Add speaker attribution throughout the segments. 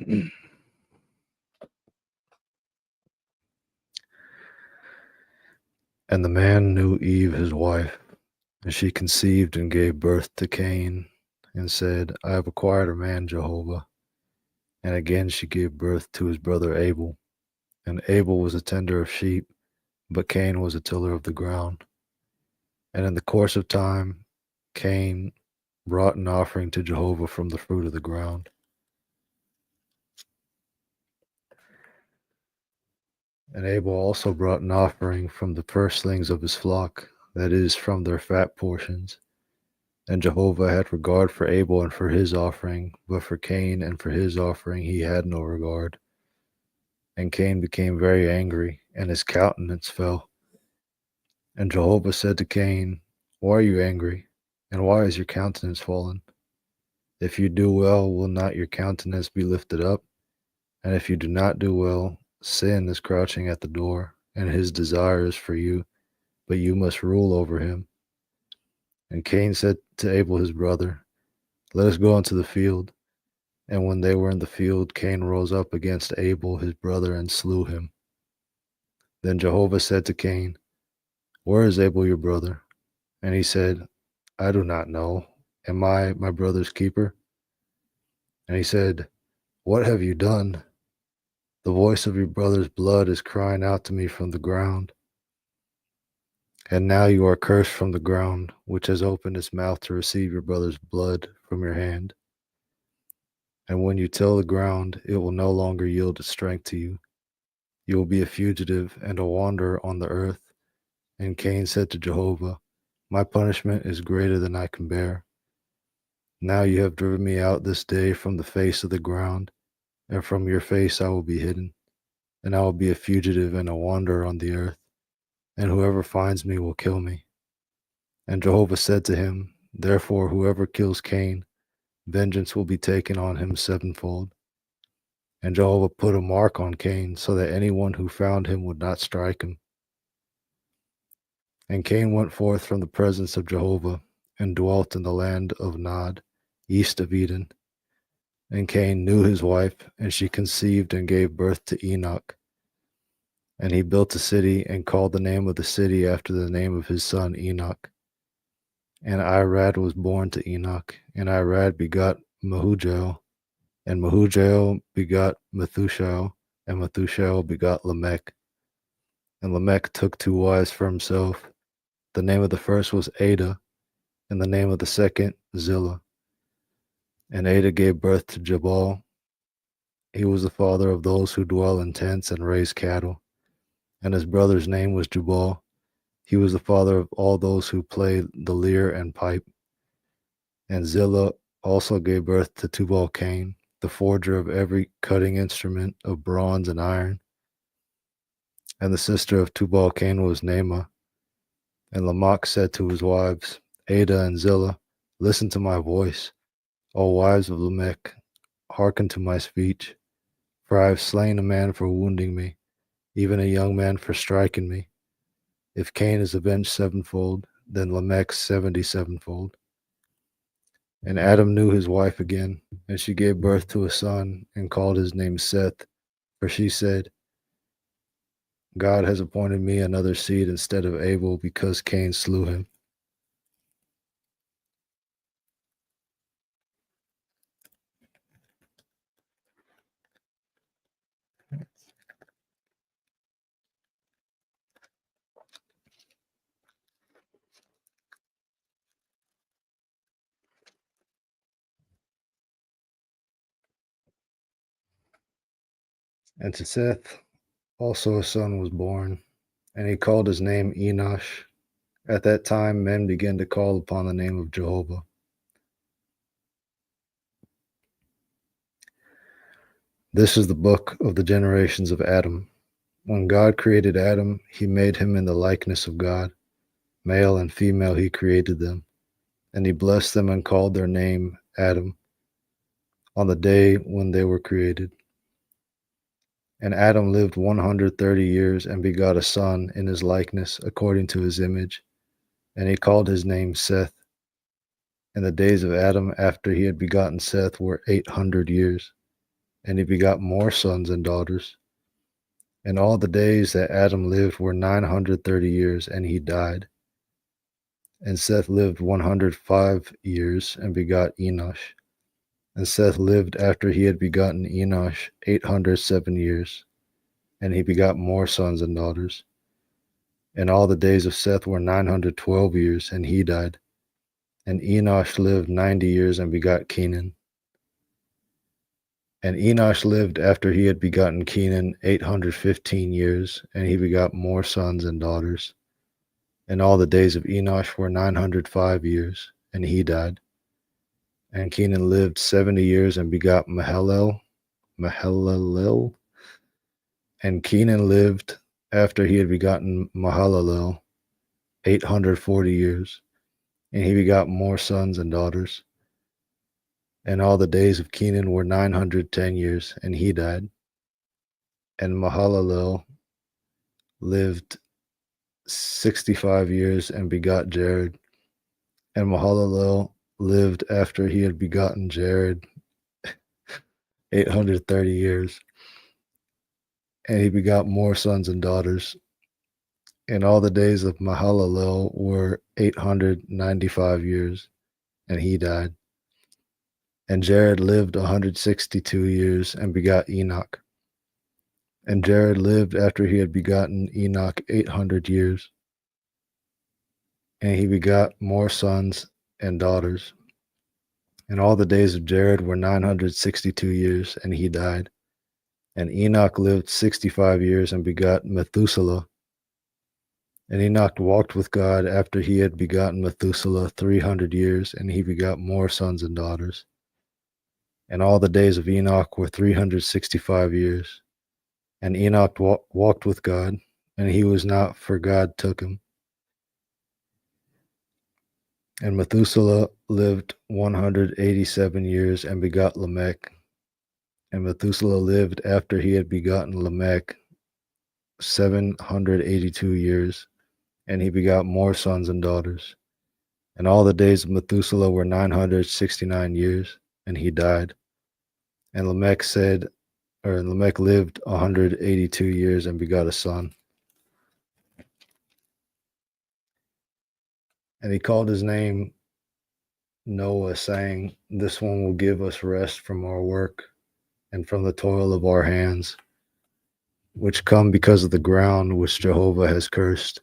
Speaker 1: And the man knew Eve his wife, and she conceived and gave birth to Cain, and said, I have acquired a man, Jehovah. And again she gave birth to his brother Abel. And Abel was a tender of sheep, but Cain was a tiller of the ground. And in the course of time, Cain brought an offering to Jehovah from the fruit of the ground. And Abel also brought an offering from the firstlings of his flock, that is, from their fat portions. And Jehovah had regard for Abel and for his offering, but for Cain and for his offering he had no regard. And Cain became very angry, and his countenance fell. And Jehovah said to Cain, Why are you angry, and why is your countenance fallen? If you do well, will not your countenance be lifted up? And if you do not do well, sin is crouching at the door, and his desire is for you, but you must rule over him. And Cain said to Abel his brother, Let us go into the field. And when they were in the field, Cain rose up against Abel his brother and slew him. Then Jehovah said to Cain, Where is Abel your brother? And he said, I do not know. Am I my brother's keeper? And he said, What have you done? The voice of your brother's blood is crying out to me from the ground. And now you are cursed from the ground, which has opened its mouth to receive your brother's blood from your hand. And when you till the ground, it will no longer yield its strength to you. You will be a fugitive and a wanderer on the earth. And Cain said to Jehovah, My punishment is greater than I can bear. Now you have driven me out this day from the face of the ground, and from your face I will be hidden, and I will be a fugitive and a wanderer on the earth, and whoever finds me will kill me. And Jehovah said to him, Therefore whoever kills Cain, vengeance will be taken on him sevenfold. And Jehovah put a mark on Cain, so that anyone who found him would not strike him. And Cain went forth from the presence of Jehovah, and dwelt in the land of Nod, east of Eden. And Cain knew his wife, and she conceived and gave birth to Enoch. And he built a city, and called the name of the city after the name of his son Enoch. And Irad was born to Enoch, and Irad begot Mehujael, and Mehujael begot Methushael, and Methushael begot Lamech. And Lamech took two wives for himself. The name of the first was Ada, and the name of the second Zillah. And Ada gave birth to Jabal. He was the father of those who dwell in tents and raise cattle. And his brother's name was Jubal. He was the father of all those who play the lyre and pipe. And Zillah also gave birth to Tubal-Cain, the forger of every cutting instrument of bronze and iron. And the sister of Tubal-Cain was Naamah. And Lamech said to his wives, Ada and Zillah, Listen to my voice. O wives of Lamech, hearken to my speech. For I have slain a man for wounding me, even a young man for striking me. If Cain is avenged sevenfold, then Lamech 77-fold. And Adam knew his wife again, and she gave birth to a son, and called his name Seth, for she said, God has appointed me another seed instead of Abel, because Cain slew him. And to Seth also a son was born, and he called his name Enosh. At that time men began to call upon the name of Jehovah. This is the book of the generations of Adam. When God created Adam, he made him in the likeness of God. Male and female he created them. And he blessed them and called their name Adam on the day when they were created. And Adam lived 130 years and begot a son in his likeness according to his image. And he called his name Seth. And the days of Adam after he had begotten Seth were 800 years. and he begot more sons and daughters. And all the days that Adam lived were 930 years, and he died. And Seth lived 105 years and begot Enosh. And Seth lived after he had begotten Enosh 807 years, and he begot more sons and daughters. And all the days of Seth were 912 years, and he died. And Enosh lived 90 years and begot Kenan. And Enosh lived after he had begotten Kenan 815 years, and he begot more sons and daughters. And all the days of Enosh were 905 years, and he died. And Kenan lived 70 years and begot Mahalalel. And Kenan lived after he had begotten Mahalalel 840 years, and he begot more sons and daughters. And all the days of Kenan were 910 years, and he died. And Mahalalel lived 65 years and begot Jared. And Mahalalel lived after he had begotten Jared 830 years, and he begot more sons and daughters. And all the days of Mahalalel were 895 years, and he died. And Jared lived 162 years and begot Enoch. And Jared lived after he had begotten Enoch 800 years, and he begot more sons and daughters. And all the days of Jared were 962 years, and he died. And Enoch lived 65 years and begot Methuselah. And Enoch walked with God after he had begotten Methuselah 300 years, and he begot more sons and daughters. And all the days of Enoch were 365 years. And Enoch walked with God, and he was not, for God took him. And Methuselah lived 187 years and begot Lamech. And Methuselah lived after he had begotten Lamech 782 years, and he begot more sons and daughters. And all the days of Methuselah were 969 years, and he died. And Lamech lived 182 years and begot a son. And he called his name Noah, saying, "This one will give us rest from our work and from the toil of our hands, which come because of the ground which Jehovah has cursed."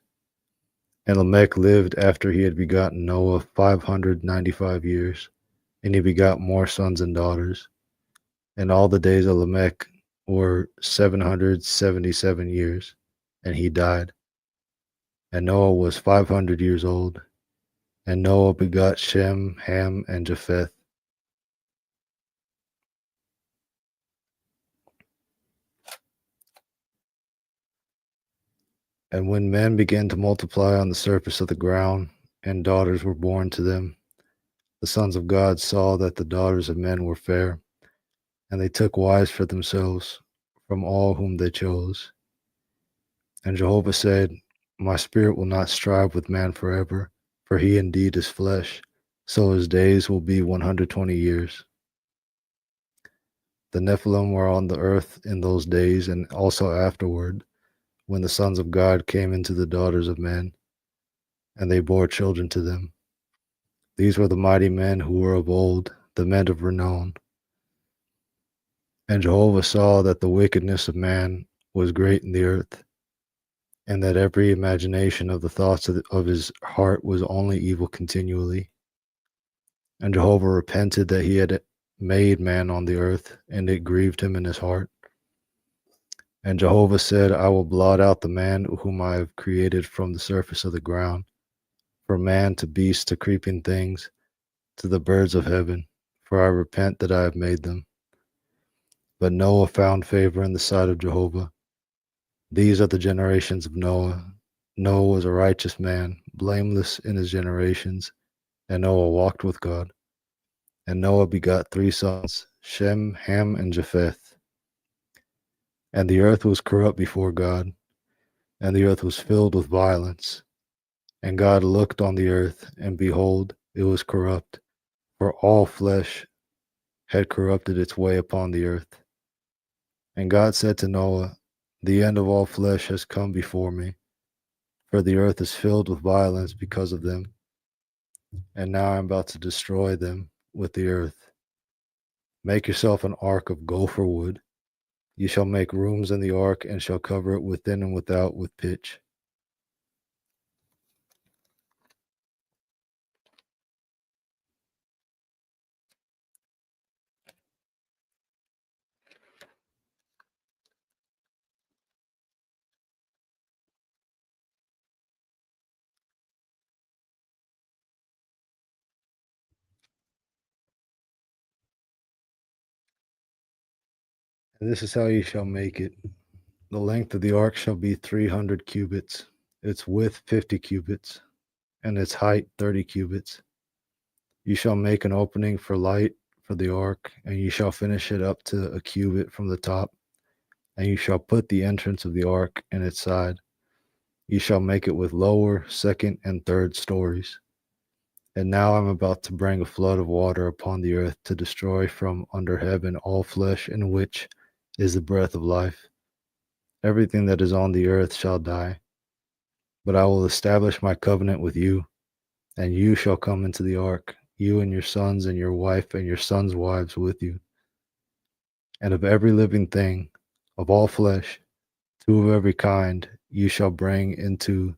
Speaker 1: And Lamech lived after he had begotten Noah 595 years, and he begot more sons and daughters. And all the days of Lamech were 777 years, and he died. And Noah was 500 years old. And Noah begot Shem, Ham, and Japheth. And when men began to multiply on the surface of the ground, and daughters were born to them, the sons of God saw that the daughters of men were fair, and they took wives for themselves from all whom they chose. And Jehovah said, "My spirit will not strive with man forever, for he indeed is flesh, so his days will be 120 years." The Nephilim were on the earth in those days, and also afterward, when the sons of God came into the daughters of men, and they bore children to them. These were the mighty men who were of old, the men of renown. And Jehovah saw that the wickedness of man was great in the earth, and that every imagination of the thoughts of his heart was only evil continually. And Jehovah repented that he had made man on the earth, and it grieved him in his heart. And Jehovah said, "I will blot out the man whom I have created from the surface of the ground, from man to beast to creeping things, to the birds of heaven, for I repent that I have made them." But Noah found favor in the sight of Jehovah. These are the generations of Noah. Noah was a righteous man, blameless in his generations, and Noah walked with God. And Noah begot 3 sons, Shem, Ham, and Japheth. And the earth was corrupt before God, and the earth was filled with violence. And God looked on the earth, and behold, it was corrupt, for all flesh had corrupted its way upon the earth. And God said to Noah, the end of all flesh has come before me, for the earth is filled with violence because of them, and now I am about to destroy them with the earth. Make yourself an ark of gopher wood. You shall make rooms in the ark, and shall cover it within and without with pitch. And this is how you shall make it. The length of the ark shall be 300 cubits, its width 50 cubits, and its height 30 cubits. You shall make an opening for light for the ark, and you shall finish it up to a cubit from the top, and you shall put the entrance of the ark in its side. You shall make it with lower, second, and third stories. And now I'm about to bring a flood of water upon the earth to destroy from under heaven all flesh in which is the breath of life. Everything that is on the earth shall die. But I will establish my covenant with you, and you shall come into the ark, you and your sons and your wife and your sons' wives with you. And of every living thing, of all flesh, two of every kind, you shall bring into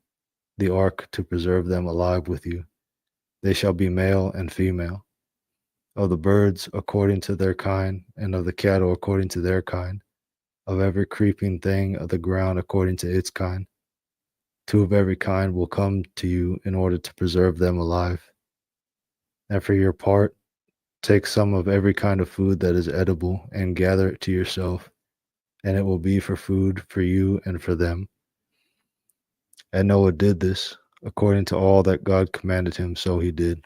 Speaker 1: the ark to preserve them alive with you. They shall be male and female. Of the birds according to their kind, and of the cattle according to their kind, of every creeping thing of the ground according to its kind. Two of every kind will come to you in order to preserve them alive. And for your part, take some of every kind of food that is edible and gather it to yourself, and it will be for food for you and for them. And Noah did this according to all that God commanded him, so he did.